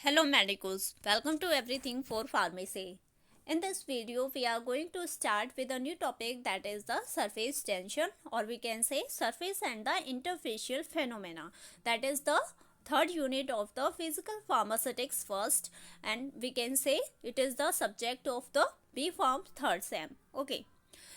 Hello medicals, welcome to Everything for Pharmacy. In this video, we are going to start with a new topic, that is the surface tension, or we can say surface and the interfacial phenomena. That is the third unit of the physical pharmaceutics first, and we can say it is the subject of the B Pharm third sem. Okay.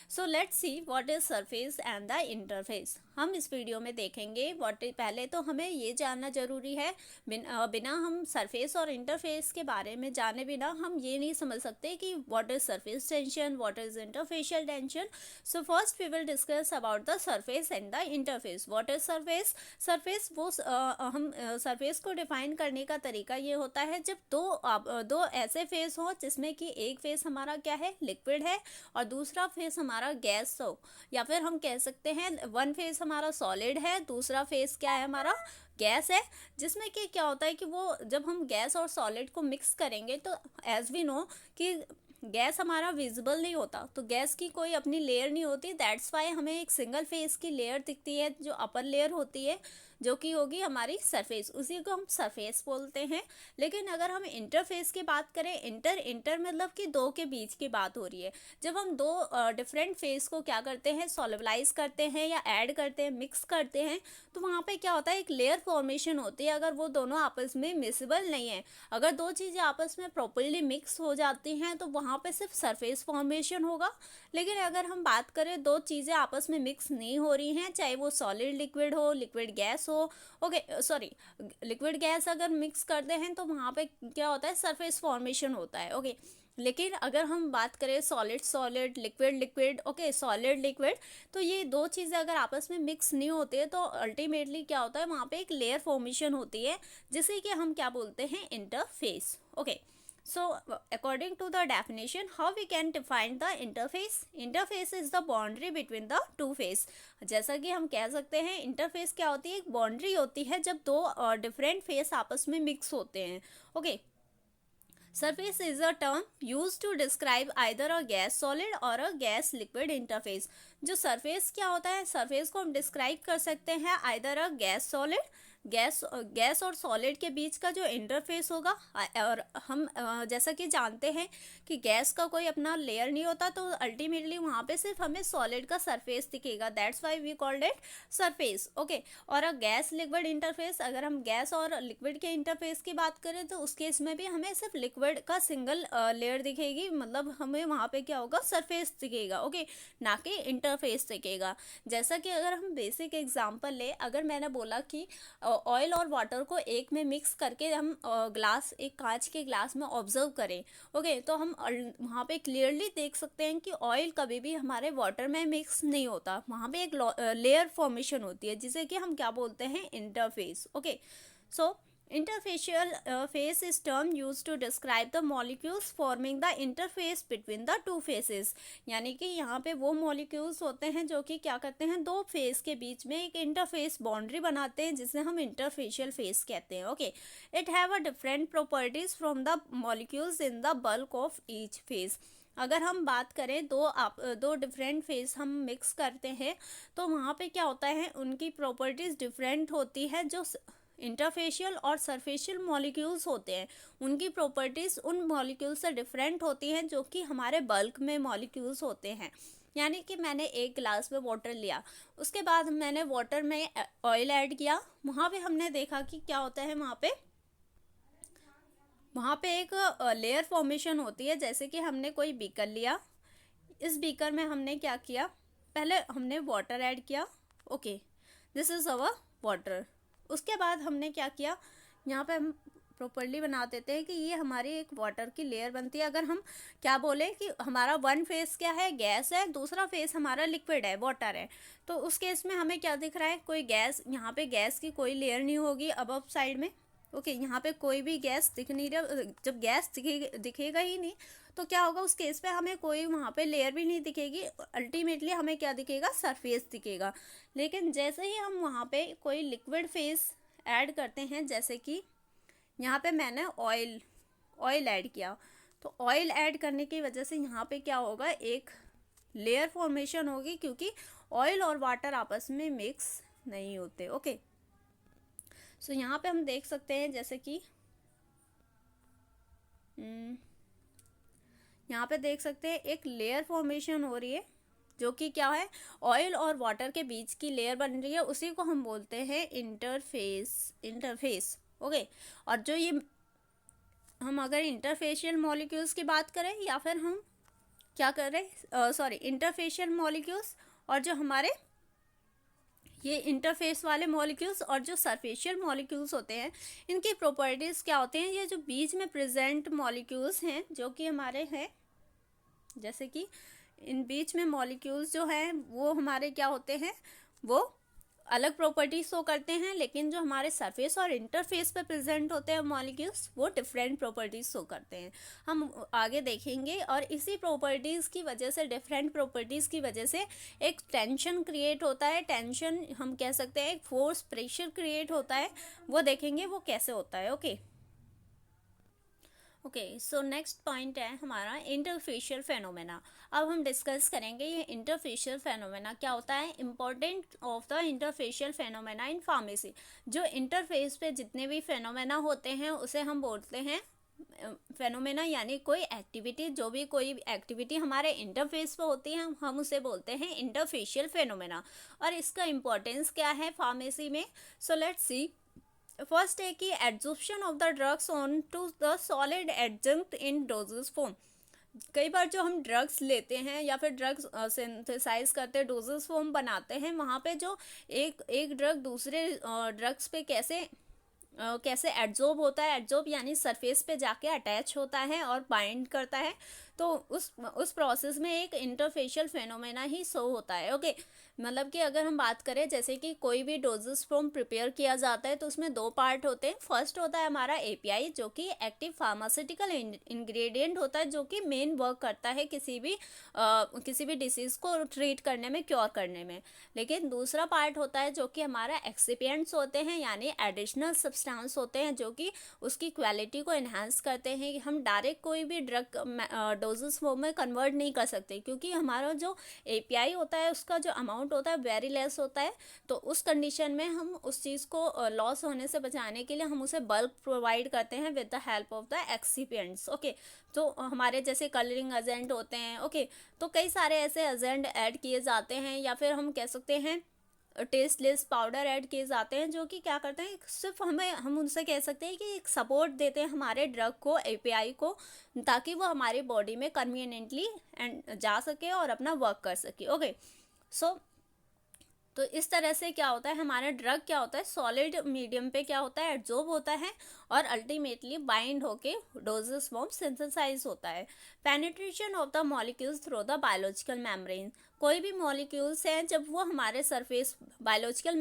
So let's see what is surface and the interface. हम इस video में देखेंगे पहले तो हमें ये जानना जरूरी है, बिना हम सरफेस और इंटरफेस के बारे में जाने बिना हम ये नहीं समझ सकते कि what is surface tension, what is interfacial tension. So first we will discuss about the surface and the interface. What is surface? Surface वो हम सरफेस को डिफाइन करने का तरीका ये होता है जब दो ऐसे फेस हो जिसमें कि एक फेस हमारा क्या है, लिक्विड है, और दूसरा फेस हमारा गैस हो, या फिर हम कह सकते हैं वन फेस हमारा सॉलिड है, दूसरा फेस क्या है, हमारा गैस है. जिसमें कि क्या होता है कि वो जब हम गैस और सॉलिड को मिक्स करेंगे तो एज वी नो कि गैस हमारा विजिबल नहीं होता, तो गैस की कोई अपनी लेयर नहीं होती. दैट्स वाई हमें एक सिंगल फेस की लेयर दिखती है जो अपर लेयर होती है, जो कि होगी हमारी सरफेस, उसी को हम सरफेस बोलते हैं. लेकिन अगर हम इंटरफेस की बात करें, इंटर मतलब कि दो के बीच की बात हो रही है. जब हम दो डिफरेंट फेस को क्या करते हैं, सॉल्युबलाइज करते हैं या ऐड करते हैं, मिक्स करते हैं, तो वहाँ पे क्या होता है, एक लेयर फॉर्मेशन होती है. अगर वो दोनों आपस में मिक्सिबल नहीं है, अगर दो चीज़ें आपस में प्रॉपरली मिक्स हो जाती हैं, तो वहाँ पे सिर्फ सरफेस फॉर्मेशन होगा. लेकिन अगर हम बात करें दो चीज़ें आपस में मिक्स नहीं हो रही हैं, चाहे वो सॉलिड लिक्विड हो, लिक्विड गैस हो, ओके सॉरी, लिक्विड गैस अगर मिक्स करते हैं तो वहाँ पे क्या होता है, सरफेस फॉर्मेशन होता है. ओके. लेकिन अगर हम बात करें solid solid, liquid liquid, okay, solid liquid, तो ये दो चीज़ें अगर आपस में मिक्स नहीं होती है तो अल्टीमेटली क्या होता है, वहाँ पे एक लेयर फॉर्मेशन होती है जिसे कि हम क्या बोलते हैं, interface. Okay. So, according to the definition, how we can define the interface? Interface is the boundary between the two face. जैसा कि हम कह सकते हैं, इंटरफेस क्या होती है, एक बाउंड्री होती है जब दो डिफरेंट फेस आपस में मिक्स होते हैं. Okay. Surface is a term used to describe either a gas solid or a gas liquid interface. जो सरफेस क्या होता है, सरफेस को हम डिस्क्राइब कर सकते हैं either a gas solid, gas और सॉलिड के बीच का जो इंटरफेस होगा. और हम जैसा कि जानते हैं कि गैस का कोई अपना लेयर नहीं होता, तो अल्टीमेटली वहाँ पे सिर्फ हमें सॉलिड का सरफेस दिखेगा. That's why we called it surface. Okay. और अ गैस लिक्विड इंटरफेस, अगर हम गैस और लिक्विड के इंटरफेस की बात करें तो उस केस में भी हमें सिर्फ लिक्विड का सिंगल लेयर दिखेगी, मतलब हमें वहाँ पे क्या होगा, सरफेस दिखेगा. ओके. ना कि इंटरफेस दिखेगा. जैसा कि अगर हम बेसिक एग्जांपल ले, अगर मैंने बोला कि ऑयल और वाटर को एक में मिक्स करके हम ग्लास, एक कांच के ग्लास में ऑब्जर्व करें, ओके, तो हम वहाँ पे क्लियरली देख सकते हैं कि ऑयल कभी भी हमारे वाटर में मिक्स नहीं होता, वहाँ पे एक लेयर फॉर्मेशन होती है जिसे कि हम क्या बोलते हैं, interface. Okay. So interfacial phase is term used to describe the molecules forming the interface between the two faces. यानी कि यहाँ पे वो molecules होते हैं जो कि क्या करते हैं, दो फेस के बीच में एक इंटरफेस बाउंड्री बनाते हैं जिसे हम इंटरफेशियल फेस कहते हैं. Okay. It have a different properties from the molecules in the bulk of each face. अगर हम बात करें दो डिफरेंट फेस हम मिक्स करते हैं तो वहाँ पे क्या होता है, उनकी प्रॉपर्टीज डिफरेंट होती है. जो इंटरफेशियल और सरफेशियल मॉलिक्यूल्स होते हैं उनकी प्रॉपर्टीज़ उन मॉलिक्यूल्स से डिफरेंट होती हैं जो कि हमारे बल्क में मॉलिक्यूल्स होते हैं. यानी कि मैंने एक गिलास में वाटर लिया, उसके बाद मैंने वाटर में ऑयल ऐड किया, वहाँ पे हमने देखा कि क्या होता है, वहाँ पे एक लेयर फॉर्मेशन होती है. जैसे कि हमने कोई बीकर लिया, इस बीकर में हमने क्या किया, पहले हमने वाटर ऐड किया. Okay. This is our water. उसके बाद हमने क्या किया, यहाँ पे हम प्रॉपरली बना देते हैं कि ये हमारी एक वाटर की लेयर बनती है. अगर हम क्या बोले कि हमारा वन फेस क्या है, गैस है, दूसरा फेस हमारा लिक्विड है, वाटर है, तो उस केस में हमें क्या दिख रहा है, कोई गैस, यहाँ पे गैस की कोई लेयर नहीं होगी अबव साइड में. ओके. यहाँ पे कोई भी गैस दिख नहीं रहा. जब गैस दिखेगा ही नहीं तो क्या होगा, उस केस पे हमें कोई वहाँ पे लेयर भी नहीं दिखेगी. अल्टीमेटली हमें क्या दिखेगा, सरफेस दिखेगा. लेकिन जैसे ही हम वहाँ पे कोई लिक्विड फेस ऐड करते हैं, जैसे कि यहाँ पे मैंने ऑयल ऐड किया, तो ऑयल ऐड करने की वजह से यहाँ पे क्या होगा, एक लेयर फॉर्मेशन होगी क्योंकि ऑयल और वाटर आपस में मिक्स नहीं होते. ओके. सो यहाँ पे हम देख सकते हैं जैसे कि यहाँ पे देख सकते हैं एक लेयर फॉर्मेशन हो रही है, जो कि क्या है, ऑयल और वाटर के बीच की लेयर बन रही है, उसी को हम बोलते हैं इंटरफेस। ओके, और जो ये हम अगर इंटरफेशियल मॉलिक्यूल्स की बात करें, या फिर हम क्या करें, सॉरी, इंटरफेशियल मॉलिक्यूल्स और जो हमारे ये इंटरफेस वाले मॉलिक्यूल्स और जो सरफेशियल मॉलिक्यूल्स होते हैं, इनकी प्रॉपर्टीज़ क्या होते हैं। ये जो बीच में प्रेजेंट मॉलिक्यूल्स हैं जो कि हमारे हैं, जैसे कि इन बीच में मॉलिक्यूल्स जो हैं वो हमारे क्या होते हैं, वो अलग प्रॉपर्टीज शो करते हैं, लेकिन जो हमारे सरफेस और इंटरफेस पे प्रेजेंट होते हैं मॉलिक्यूल्स, वो डिफरेंट प्रॉपर्टीज शो करते हैं। हम आगे देखेंगे, और इसी प्रॉपर्टीज़ की वजह से, डिफरेंट प्रॉपर्टीज़ की वजह से एक टेंशन क्रिएट होता है। टेंशन हम कह सकते हैं, एक फोर्स, प्रेशर क्रिएट होता है, वो देखेंगे वो कैसे होता है। ओके, सो नेक्स्ट पॉइंट है हमारा इंटरफेशियल फेनोमेना। अब हम डिस्कस करेंगे ये इंटरफेशियल फेनोमेना क्या होता है, important of the interfacial phenomena in pharmacy. जो इंटरफेस पे जितने भी फेनोमेना होते हैं उसे हम बोलते हैं फेनोमेना, यानी कोई एक्टिविटी, जो भी कोई एक्टिविटी हमारे इंटरफेस पे होती है हम उसे बोलते हैं इंटरफेशियल फेनोमेना। और इसका इंपॉर्टेंस क्या है फार्मेसी में, सो लेट्स सी। फर्स्ट है कि adsorption of the drugs on to the solid adjunct in doses form. कई बार जो हम ड्रग्स लेते हैं या फिर ड्रग्स सिंथेसाइज करते हैं, डोजेस फॉर्म बनाते हैं, वहाँ पे जो एक ड्रग दूसरे ड्रग्स पे कैसे एड्जॉर्ब होता है, एड्जॉर्ब यानी सरफेस पे जाके अटैच होता है और बाइंड करता है, तो उस प्रोसेस में एक इंटरफेशियल फेनोमेना ही शो होता है। ओके, मतलब कि अगर हम बात करें, जैसे कि कोई भी डोजेस फॉर्म प्रिपेयर किया जाता है तो उसमें दो पार्ट होते हैं। फर्स्ट होता है हमारा एपीआई, जो कि एक्टिव फार्मास्यूटिकल इंग्रेडिएंट होता है, जो कि मेन वर्क करता है किसी भी डिसीज़ को ट्रीट करने में, क्योर करने में। लेकिन दूसरा पार्ट होता है जो कि हमारा एक्सिपिएंट्स होते हैं, यानी एडिशनल सब्सटेंस होते हैं, जो कि उसकी क्वालिटी को इन्हांस करते हैं। हम डायरेक्ट कोई भी ड्रग डोजेस फॉर्म में कन्वर्ट नहीं कर सकते, क्योंकि हमारा जो एपीआई होता है उसका जो अमाउंट होता है वेरी लेस होता है। तो उस कंडीशन में हम उस चीज़ को लॉस होने से बचाने के लिए हम उसे बल्क प्रोवाइड करते हैं with the help of the excipients. Okay, तो हमारे जैसे कलरिंग एजेंट होते हैं। ओके, तो कई सारे ऐसे एजेंट ऐड किए जाते हैं, या फिर हम कह सकते हैं टेस्टलेस पाउडर ऐड किए जाते हैं, जो कि क्या करते हैं, सिर्फ हम उनसे कह सकते हैं कि एक सपोर्ट देते हैं हमारे ड्रग को, एपीआई को, ताकि वो हमारी बॉडी में कन्वीनियंटली एंड जा सके और अपना वर्क कर सके। ओके, सो तो इस तरह से क्या होता है, हमारा ड्रग क्या होता है, सॉलिड मीडियम पे क्या होता है, एब्जॉर्ब होता है और अल्टीमेटली बाइंड होके डोजेस फॉर्म सिंथेसाइज होता है। Penetration of the molecules through the biological membrane. कोई भी मॉलिक्यूल्स हैं, जब वो हमारे सरफेस बायोलॉजिकल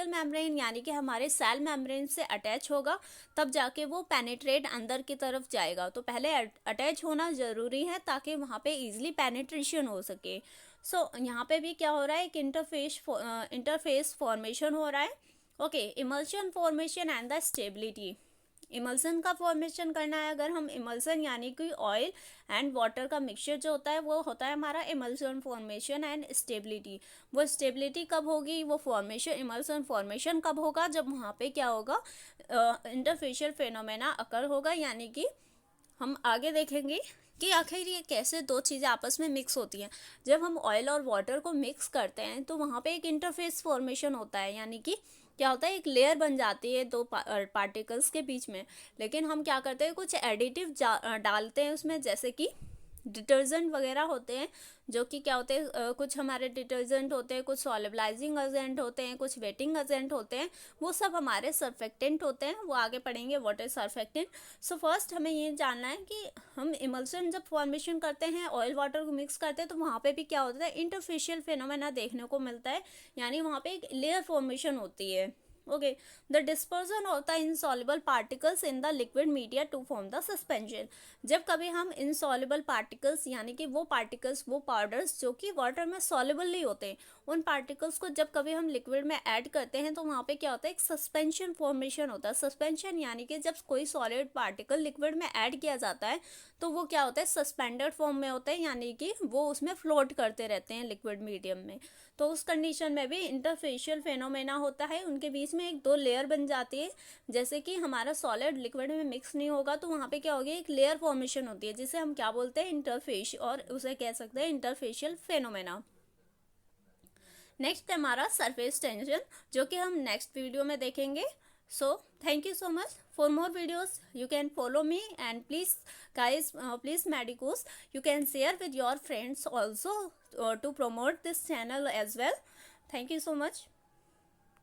मेम्ब्रेन यानी कि हमारे सेल मेम्ब्रेन से अटैच होगा, तब जाके वो पेनिट्रेट अंदर की तरफ जाएगा। तो पहले अटैच होना ज़रूरी है ताकि वहाँ पे ईजिली पेनिट्रेशन हो सके। सो यहाँ पे भी क्या हो रहा है, एक इंटरफेस फॉर्मेशन हो रहा है। Okay, emulsion formation and the stability. Emulsion का फॉर्मेशन करना है, अगर हम इमल्सन यानी कि ऑयल एंड वाटर का मिक्सचर जो होता है, वो होता है हमारा इमल्सन फॉर्मेशन एंड स्टेबिलिटी। वो स्टेबिलिटी कब होगी, वो इमल्सन फॉर्मेशन कब होगा, जब वहाँ पे क्या होगा, इंटरफेशियल फेनोमेना अकर होगा। यानी कि हम आगे देखेंगे कि आखिर ये कैसे दो चीज़ें आपस में मिक्स होती हैं। जब हम ऑयल और वाटर को मिक्स करते हैं तो वहाँ पे एक इंटरफेस फॉर्मेशन होता है, यानी कि क्या होता है, एक लेयर बन जाती है दो पार्टिकल्स के बीच में। लेकिन हम क्या करते हैं, कुछ एडिटिव डालते हैं उसमें, जैसे कि डिटर्जेंट वगैरह होते हैं, जो कि क्या होते हैं, कुछ हमारे डिटर्जेंट होते हैं, कुछ सॉल्युबलाइजिंग एजेंट होते हैं, कुछ वेटिंग एजेंट होते हैं, वो सब हमारे सर्फेक्टेंट होते हैं। वो आगे पढ़ेंगे what is surfactant. So first हमें ये जानना है कि हम इमल्सन जब फॉर्मेशन करते हैं, ऑयल वाटर को मिक्स करते हैं, तो वहाँ पे भी क्या होता है, इंटरफेशियल फेनोमेना देखने को मिलता है, यानी वहाँ पे एक लेयर फॉर्मेशन होती है। Okay, the dispersion of the insoluble particles in the liquid media to form the suspension. जब कभी हम इनसॉल्युबल पार्टिकल्स यानी कि वो पार्टिकल्स, वो पाउडर्स जो कि वाटर में सॉल्युबल नहीं होते, उन पार्टिकल्स को जब कभी हम लिक्विड में ऐड करते हैं तो वहाँ पे क्या होता है, एक सस्पेंशन फॉर्मेशन होता है। सस्पेंशन यानी कि जब कोई सॉलिड पार्टिकल लिक्विड में ऐड किया जाता है तो वो क्या होता है, सस्पेंडेड फॉर्म में होता है, यानी कि वो उसमें फ्लोट करते रहते हैं लिक्विड मीडियम में। तो उस कंडीशन में भी इंटरफेशियल फेनोमेना होता है, उनके बीच में एक दो लेयर बन जाती है। जैसे कि हमारा सॉलिड लिक्विड में मिक्स नहीं होगा तो वहाँ पे क्या होगी, एक लेयर फॉर्मेशन होती है, जिसे हम क्या बोलते हैं, इंटरफेस, और उसे कह सकते हैं इंटरफेशियल फेनोमेना। नेक्स्ट हमारा सरफेस टेंशन, जो कि हम नेक्स्ट वीडियो में देखेंगे। So thank you so much. For more videos you can follow me, and please guys, please Medicos, you can share with your friends also to promote this channel as well. Thank you so much.